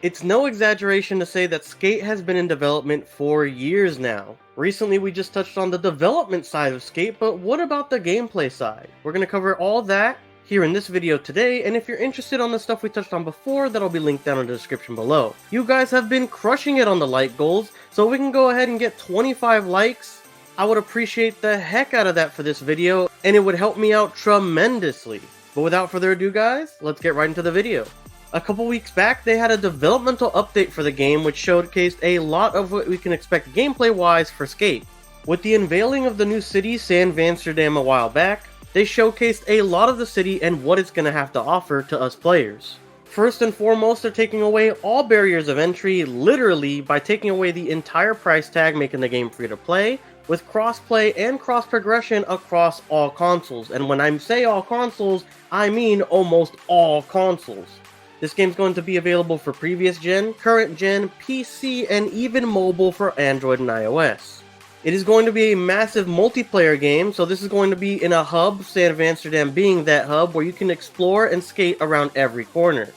It's no exaggeration to say that Skate has been in development for years now. Recently we just touched on the development side of Skate, but what about the gameplay side? We're going to cover all that here in this video today, and if you're interested on the stuff we touched on before, that'll be linked down in the description below. You guys have been crushing it on the like goals, so we can go ahead and get 25 likes. I would appreciate the heck out of that for this video, and it would help me out tremendously. But without further ado guys, let's get right into the video. A couple weeks back, they had a developmental update for the game which showcased a lot of what we can expect gameplay-wise for Skate. With the unveiling of the new city, San Vansterdam, a while back, they showcased a lot of the city and what it's going to have to offer to us players. First and foremost, they're taking away all barriers of entry, literally, by taking away the entire price tag, making the game free to play, with cross-play and cross-progression across all consoles. And when I say all consoles, I mean almost all consoles. This game's going to be available for previous gen, current gen, PC, and even mobile for Android and iOS. It is going to be a massive multiplayer game, so this is going to be in a hub, San Vansterdam being that hub, where you can explore and skate around every corner.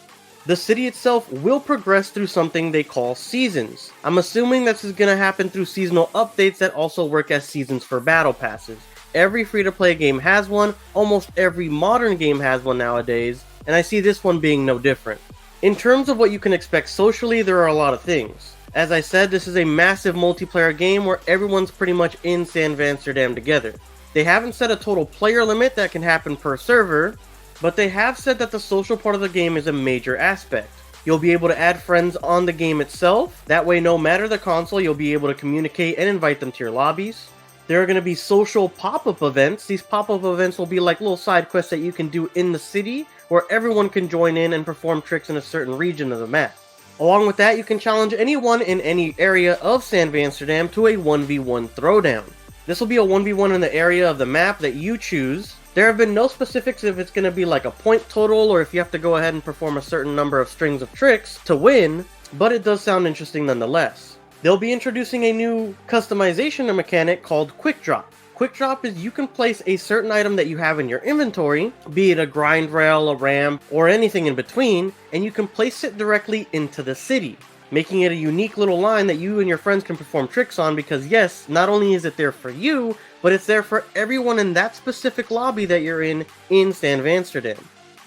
The city itself will progress through something they call seasons. I'm assuming this is going to happen through seasonal updates that also work as seasons for battle passes. Every free-to-play game has one, almost every modern game has one nowadays, and I see this one being no different. In terms of what you can expect socially, there are a lot of things. As I said, this is a massive multiplayer game where everyone's pretty much in San Vansterdam together. They haven't set a total player limit that can happen per server, but they have said that the social part of the game is a major aspect. You'll be able to add friends on the game itself, that way no matter the console you'll be able to communicate and invite them to your lobbies. There are going to be social pop-up events. These pop-up events will be like little side quests that you can do in the city, where everyone can join in and perform tricks in a certain region of the map. Along with that, you can challenge anyone in any area of San Vansterdam to a 1v1 throwdown. This will be a 1v1 in the area of the map that you choose. There have been no specifics if it's going to be like a point total or if you have to go ahead and perform a certain number of strings of tricks to win, but it does sound interesting nonetheless. They'll be introducing a new customization mechanic called Quick Drop. Quick Drop is you can place a certain item that you have in your inventory, be it a grind rail, a ramp, or anything in between, and you can place it directly into the city, making it a unique little line that you and your friends can perform tricks on because yes, not only is it there for you, but it's there for everyone in that specific lobby that you're in San Vansterdam.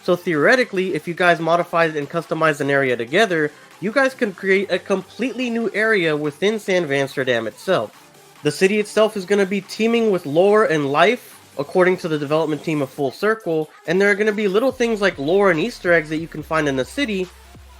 So theoretically, if you guys modified and customized an area together, you guys can create a completely new area within San Vansterdam itself. The city itself is going to be teeming with lore and life, according to the development team of Full Circle, and there are going to be little things like lore and Easter eggs that you can find in the city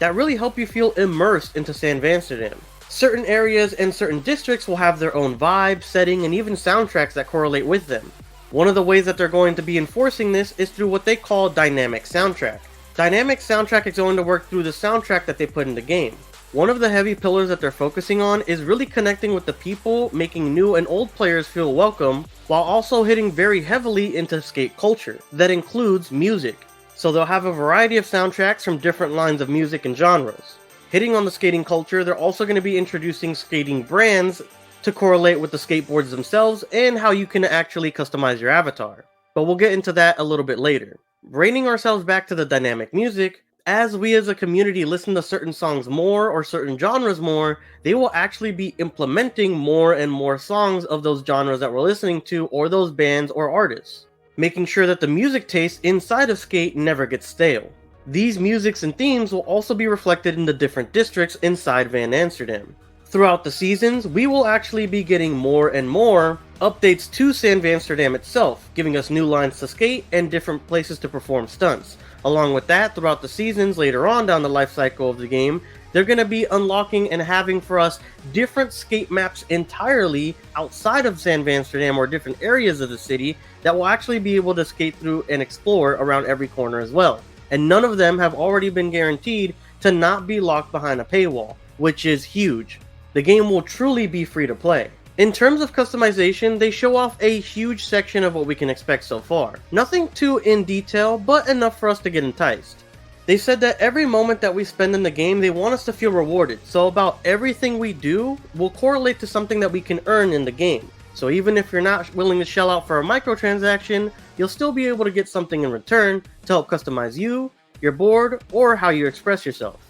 that really help you feel immersed into San Vansterdam. Certain areas and certain districts will have their own vibe, setting, and even soundtracks that correlate with them. One of the ways that they're going to be enforcing this is through what they call dynamic soundtrack. Dynamic soundtrack is going to work through the soundtrack that they put in the game. One of the heavy pillars that they're focusing on is really connecting with the people, making new and old players feel welcome, while also hitting very heavily into skate culture. That includes music. So they'll have a variety of soundtracks from different lines of music and genres. Hitting on the skating culture, they're also going to be introducing skating brands to correlate with the skateboards themselves and how you can actually customize your avatar. But we'll get into that a little bit later. Bringing ourselves back to the dynamic music, as we as a community listen to certain songs more or certain genres more, they will actually be implementing more and more songs of those genres that we're listening to or those bands or artists, making sure that the music taste inside of Skate never gets stale. These musics and themes will also be reflected in the different districts inside Van Amsterdam. Throughout the seasons, we will actually be getting more and more updates to San Vansterdam itself, giving us new lines to skate and different places to perform stunts. Along with that, throughout the seasons, later on down the life cycle of the game, they're going to be unlocking and having for us different skate maps entirely outside of San Vansterdam or different areas of the city that will actually be able to skate through and explore around every corner as well. And none of them have already been guaranteed to not be locked behind a paywall, which is huge. The game will truly be free to play. In terms of customization, they show off a huge section of what we can expect so far. Nothing too in detail, but enough for us to get enticed. They said that every moment that we spend in the game, they want us to feel rewarded. So about everything we do will correlate to something that we can earn in the game. So even if you're not willing to shell out for a microtransaction, you'll still be able to get something in return to help customize you, your board, or how you express yourself.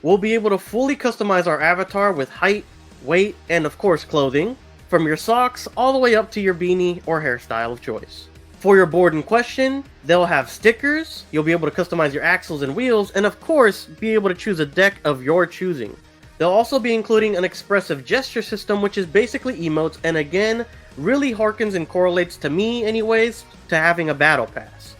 We'll be able to fully customize our avatar with height, weight, and of course clothing, from your socks all the way up to your beanie or hairstyle of choice. For your board in question, they'll have stickers, you'll be able to customize your axles and wheels, and of course, be able to choose a deck of your choosing. They'll also be including an expressive gesture system, which is basically emotes, and again, really harkens and correlates to me anyways, to having a battle pass.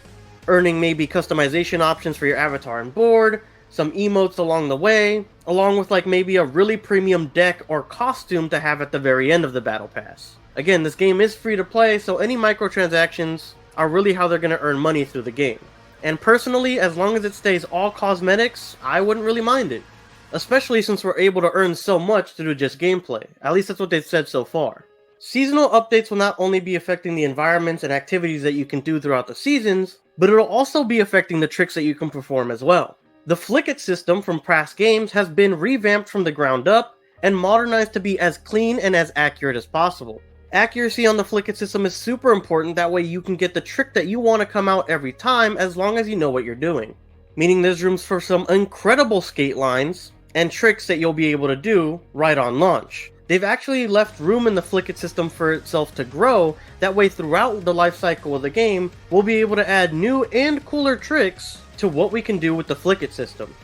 Earning maybe customization options for your avatar and board, some emotes along the way, along with like maybe a really premium deck or costume to have at the very end of the battle pass. Again, this game is free to play, so any microtransactions are really how they're going to earn money through the game. And personally, as long as it stays all cosmetics, I wouldn't really mind it. Especially since we're able to earn so much through just gameplay. At least that's what they've said so far. Seasonal updates will not only be affecting the environments and activities that you can do throughout the seasons, but it'll also be affecting the tricks that you can perform as well. The Flick It system from past games has been revamped from the ground up and modernized to be as clean and as accurate as possible. Accuracy on the Flick It system is super important, that way you can get the trick that you want to come out every time as long as you know what you're doing. Meaning there's rooms for some incredible skate lines and tricks that you'll be able to do right on launch. They've actually left room in the Flick It system for itself to grow, that way throughout the life cycle of the game, we'll be able to add new and cooler tricks to what we can do with the Flick It system.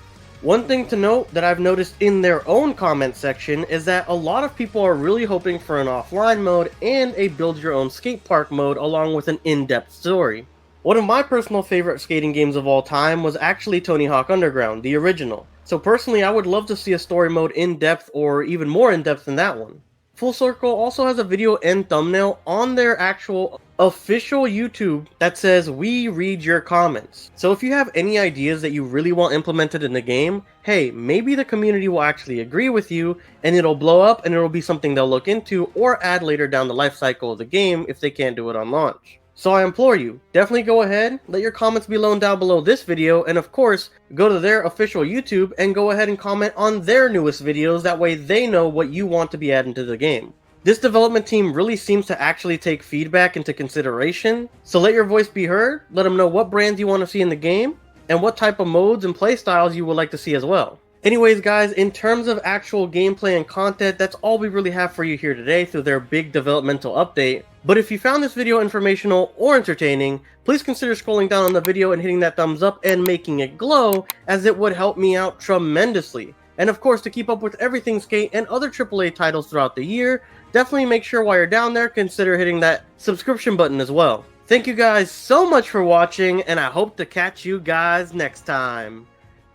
One thing to note that I've noticed in their own comment section is that a lot of people are really hoping for an offline mode and a build your own skate park mode along with an in-depth story. One of my personal favorite skating games of all time was actually Tony Hawk Underground, the original. So personally, I would love to see a story mode in-depth or even more in-depth than that one. Full Circle also has a video and thumbnail on their actual official YouTube that says, "We read your comments." So if you have any ideas that you really want implemented in the game, hey, maybe the community will actually agree with you and it'll blow up and it'll be something they'll look into or add later down the life cycle of the game if they can't do it on launch. So I implore you, definitely go ahead, let your comments be known down below this video, and of course, go to their official YouTube and go ahead and comment on their newest videos, that way they know what you want to be added to the game. This development team really seems to actually take feedback into consideration, so let your voice be heard, let them know what brands you want to see in the game, and what type of modes and playstyles you would like to see as well. Anyways guys, in terms of actual gameplay and content, that's all we really have for you here today through their big developmental update. But if you found this video informational or entertaining, please consider scrolling down on the video and hitting that thumbs up and making it glow, as it would help me out tremendously. And of course, to keep up with everything skate and other AAA titles throughout the year, definitely make sure while you're down there, consider hitting that subscription button as well. Thank you guys so much for watching, and I hope to catch you guys next time.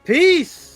Peace!